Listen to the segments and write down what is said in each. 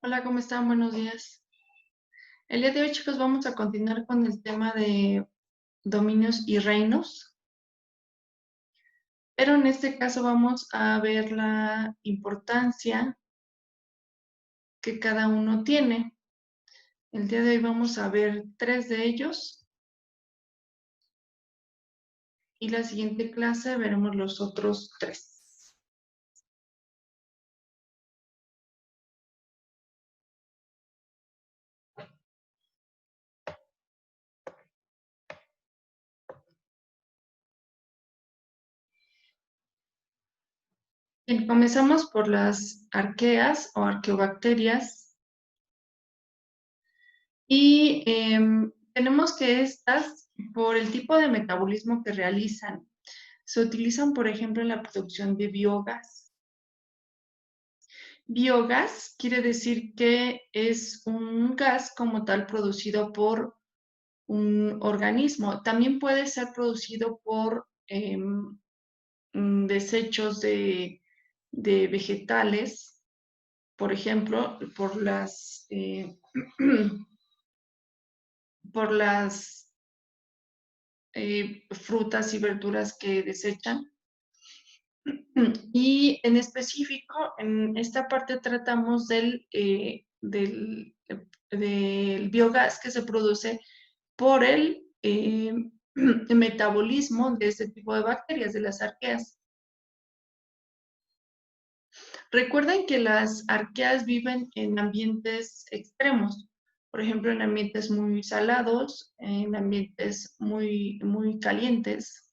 Hola, ¿cómo están? Buenos días. El día de hoy, chicos, vamos a continuar con el tema de dominios y reinos, pero en este caso vamos a ver la importancia que cada uno tiene. El día de hoy vamos a ver 3 de ellos y la siguiente clase veremos los otros 3. Bien, comenzamos por las arqueas o arqueobacterias y tenemos que estas, por el tipo de metabolismo que realizan, se utilizan, por ejemplo, en la producción de biogás. Biogás quiere decir que es un gas como tal producido por un organismo. También puede ser producido por desechos de vegetales, por ejemplo, por las frutas y verduras que desechan. Y en específico, en esta parte tratamos del biogás que se produce por el metabolismo de este tipo de bacterias, de las arqueas. Recuerden que las arqueas viven en ambientes extremos, por ejemplo, en ambientes muy salados, en ambientes muy calientes.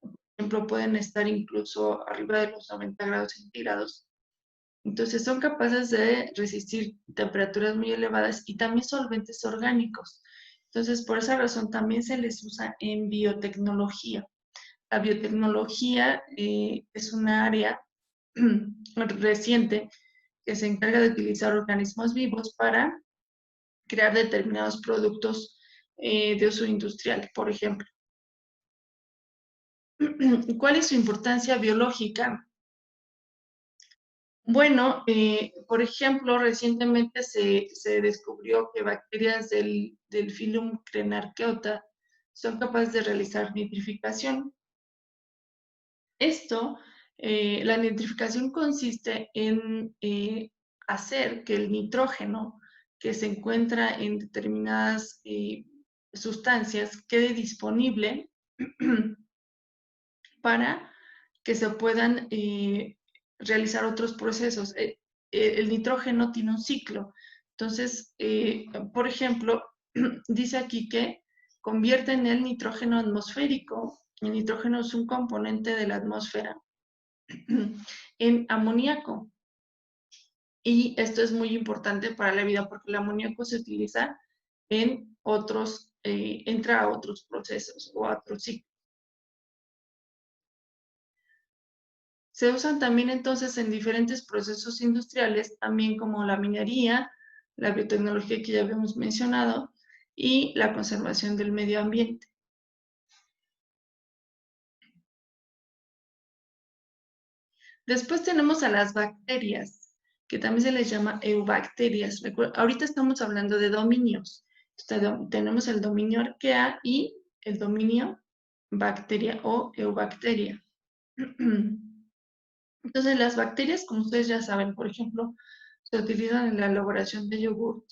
Por ejemplo, pueden estar incluso arriba de los 90 grados centígrados. Entonces son capaces de resistir temperaturas muy elevadas y también solventes orgánicos. Entonces, por esa razón también se les usa en biotecnología. La biotecnología es una área reciente que se encarga de utilizar organismos vivos para crear determinados productos de uso industrial, por ejemplo. ¿Cuál es su importancia biológica? Bueno, por ejemplo, recientemente se descubrió que bacterias del filum Crenarchaeota son capaces de realizar nitrificación. Esto, la nitrificación consiste en hacer que el nitrógeno que se encuentra en determinadas sustancias quede disponible para que se puedan realizar otros procesos. El nitrógeno tiene un ciclo. Entonces, por ejemplo, dice aquí que convierten el nitrógeno atmosférico, el nitrógeno es un componente de la atmósfera, en amoníaco. Y esto es muy importante para la vida porque el amoníaco se utiliza en otros, entra a otros procesos o a otros ciclos. Se usan también entonces en diferentes procesos industriales, también como la minería, la biotecnología que ya habíamos mencionado y la conservación del medio ambiente. Después tenemos a las bacterias, que también se les llama eubacterias. Ahorita estamos hablando de dominios. Tenemos el dominio arquea y el dominio bacteria o eubacteria. Entonces, las bacterias, como ustedes ya saben, por ejemplo, se utilizan en la elaboración de yogur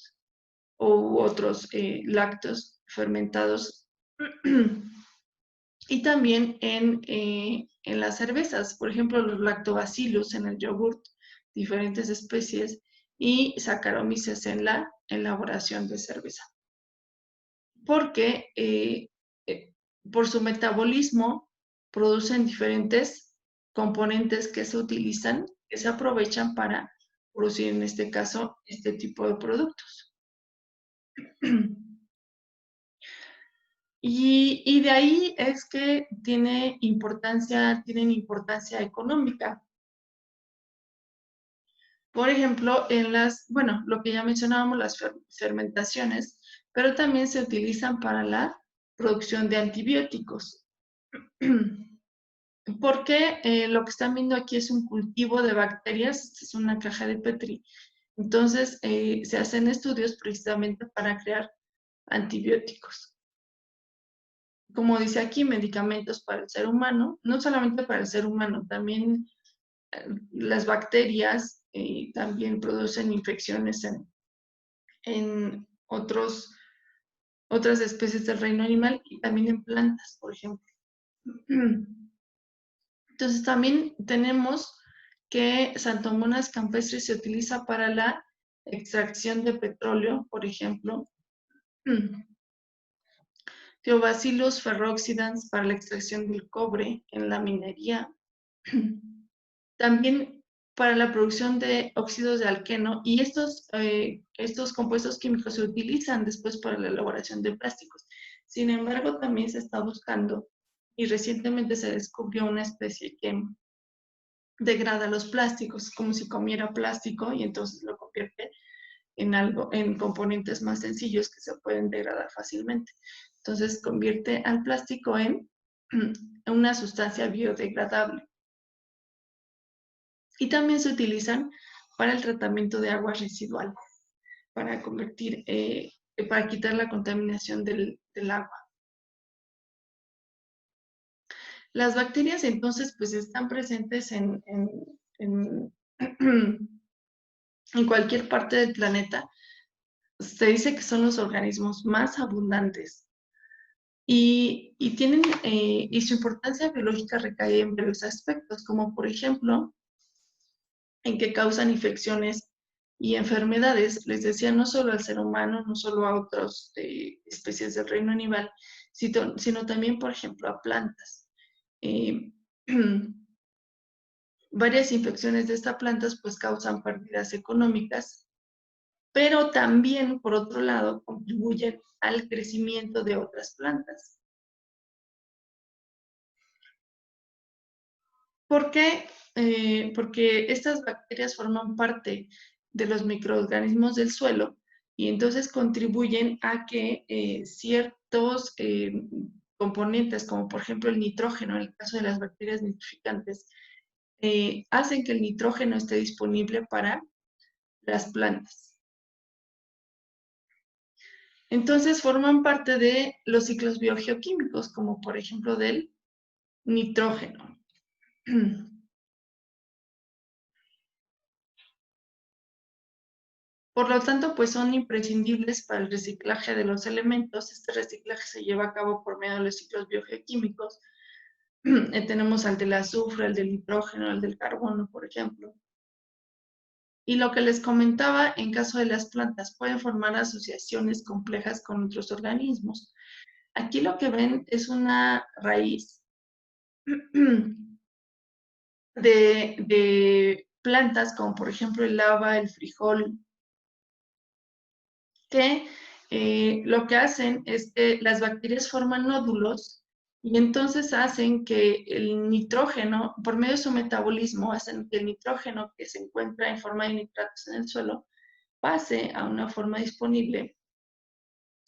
u otros lácteos fermentados y también en las cervezas, por ejemplo, los lactobacillus en el yogurt, diferentes especies y Saccharomyces en la elaboración de cerveza. Porque por su metabolismo producen diferentes componentes que se utilizan, que se aprovechan para producir en este caso este tipo de productos. Y de ahí es que tienen importancia económica. Por ejemplo, bueno, lo que ya mencionábamos, las fermentaciones, pero también se utilizan para la producción de antibióticos. Porque lo que están viendo aquí es un cultivo de bacterias, es una caja de Petri, Entonces, se hacen estudios precisamente para crear antibióticos. Como dice aquí, medicamentos para el ser humano, no solamente para el ser humano, también las bacterias también producen infecciones en otras especies del reino animal y también en plantas, por ejemplo. Entonces también tenemos que Xanthomonas campestris se utiliza para la extracción de petróleo, por ejemplo. Theobacillus ferroxidans para la extracción del cobre en la minería. También para la producción de óxidos de alqueno, y estos compuestos químicos se utilizan después para la elaboración de plásticos. Sin embargo, también se está buscando, y recientemente se descubrió una especie que degrada los plásticos, como si comiera plástico, y entonces lo convierte en componentes más sencillos que se pueden degradar fácilmente. Entonces convierte al plástico en una sustancia biodegradable. Y también se utilizan para el tratamiento de aguas residuales, para para quitar la contaminación del agua. Las bacterias entonces pues están presentes en cualquier parte del planeta. Se dice que son los organismos más abundantes y su importancia biológica recae en varios aspectos, como por ejemplo en que causan infecciones y enfermedades, les decía, no solo al ser humano, no solo a otras especies del reino animal, sino también, por ejemplo, a plantas. Eh, varias infecciones de estas plantas pues causan pérdidas económicas, pero también, por otro lado, contribuyen al crecimiento de otras plantas. ¿Por qué? Porque estas bacterias forman parte de los microorganismos del suelo y entonces contribuyen a que ciertos componentes, como por ejemplo el nitrógeno, en el caso de las bacterias nitrificantes, hacen que el nitrógeno esté disponible para las plantas. Entonces forman parte de los ciclos biogeoquímicos, como por ejemplo del nitrógeno. Por lo tanto, pues son imprescindibles para el reciclaje de los elementos. Este reciclaje se lleva a cabo por medio de los ciclos biogeoquímicos. Tenemos al del azufre, el del nitrógeno, el del carbono, por ejemplo. Y lo que les comentaba, en caso de las plantas, pueden formar asociaciones complejas con otros organismos. Aquí lo que ven es una raíz de plantas como por ejemplo el haba, el frijol, que lo que hacen es que las bacterias forman nódulos y entonces hacen que el nitrógeno, por medio de su metabolismo, hacen que el nitrógeno que se encuentra en forma de nitratos en el suelo pase a una forma disponible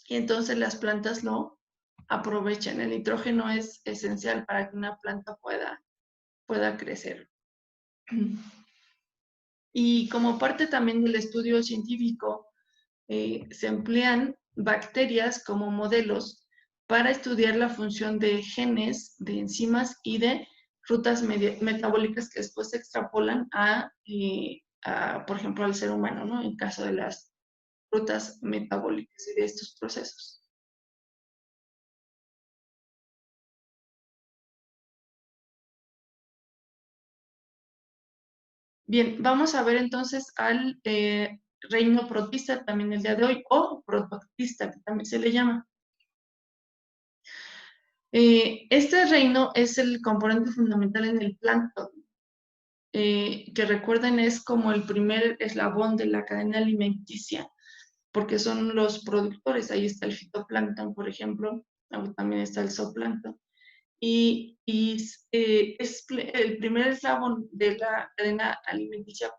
y entonces las plantas lo aprovechan. El nitrógeno es esencial para que una planta pueda crecer. Y como parte también del estudio científico, se emplean bacterias como modelos para estudiar la función de genes, de enzimas y de rutas metabólicas que después se extrapolan por ejemplo, al ser humano, ¿no? En caso de las rutas metabólicas y de estos procesos. Bien, vamos a ver entonces al reino protista también el día de hoy, o protoctista, que también se le llama. Este reino es el componente fundamental en el plancton, que recuerden es como el primer eslabón de la cadena alimenticia, porque son los productores. Ahí está el fitoplancton, por ejemplo, también está el zooplancton. Y es el primer eslabón de la cadena alimenticia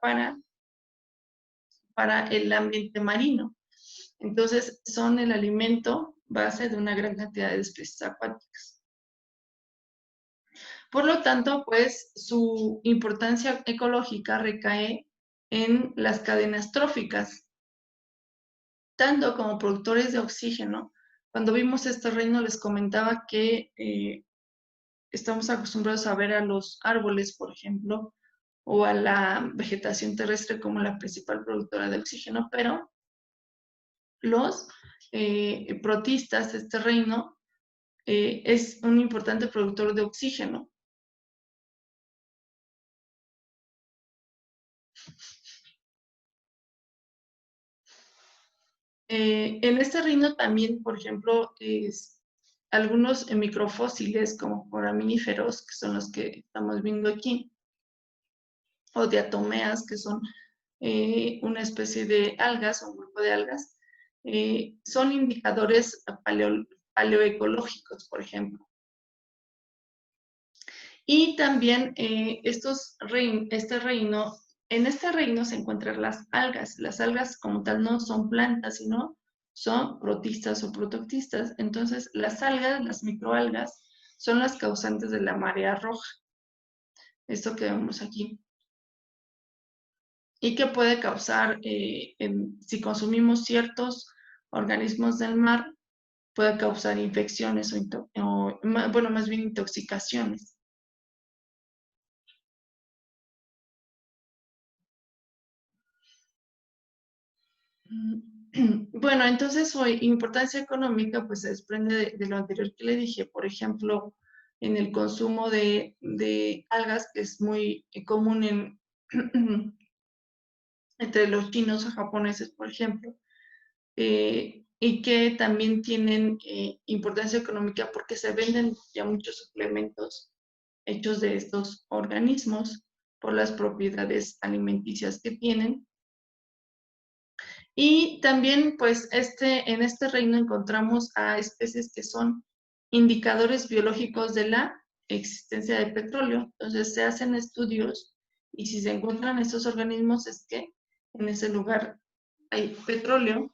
para el ambiente marino. Entonces, son el alimento base de una gran cantidad de especies acuáticas. Por lo tanto, pues su importancia ecológica recae en las cadenas tróficas, tanto como productores de oxígeno. Cuando vimos este reino les comentaba que estamos acostumbrados a ver a los árboles, por ejemplo, o a la vegetación terrestre como la principal productora de oxígeno, pero los protistas, este reino, es un importante productor de oxígeno. En este reino también, por ejemplo, algunos microfósiles como foraminíferos, que son los que estamos viendo aquí, o diatomeas, que son una especie de algas, un grupo de algas, son indicadores paleoecológicos, por ejemplo. Y también en este reino se encuentran las algas. Las algas como tal no son plantas, sino son protistas o protoctistas. Entonces, las algas, las microalgas, son las causantes de la marea roja. Esto que vemos aquí. Y que puede causar, si consumimos ciertos organismos del mar, puede causar infecciones bueno, más bien intoxicaciones. Bueno, entonces su importancia económica pues se desprende de lo anterior que le dije, por ejemplo, en el consumo de algas, que es muy común entre los chinos o japoneses, por ejemplo, y que también tienen importancia económica porque se venden ya muchos suplementos hechos de estos organismos por las propiedades alimenticias que tienen. Y también, pues, en este reino encontramos a especies que son indicadores biológicos de la existencia de petróleo. Entonces, se hacen estudios y si se encuentran estos organismos es que en ese lugar hay petróleo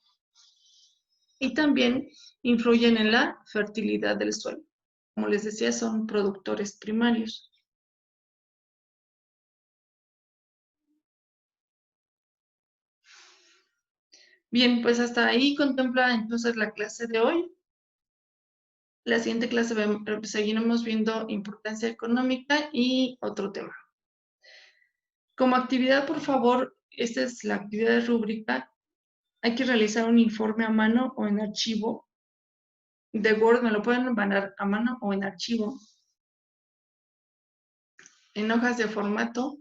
y también influyen en la fertilidad del suelo. Como les decía, son productores primarios. Bien, pues hasta ahí contempla entonces la clase de hoy. La siguiente clase seguiremos viendo importancia económica y otro tema. Como actividad, por favor, esta es la actividad de rúbrica. Hay que realizar un informe a mano o en archivo de Word. Me lo pueden mandar a mano o en archivo, en hojas de formato.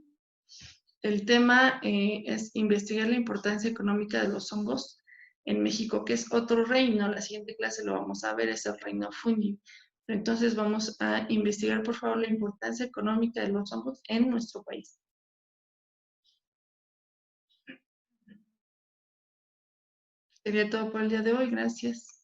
El tema es investigar la importancia económica de los hongos en México, que es otro reino. La siguiente clase lo vamos a ver, es el reino Fundi. Entonces vamos a investigar, por favor, la importancia económica de los hongos en nuestro país. Sería todo por el día de hoy. Gracias.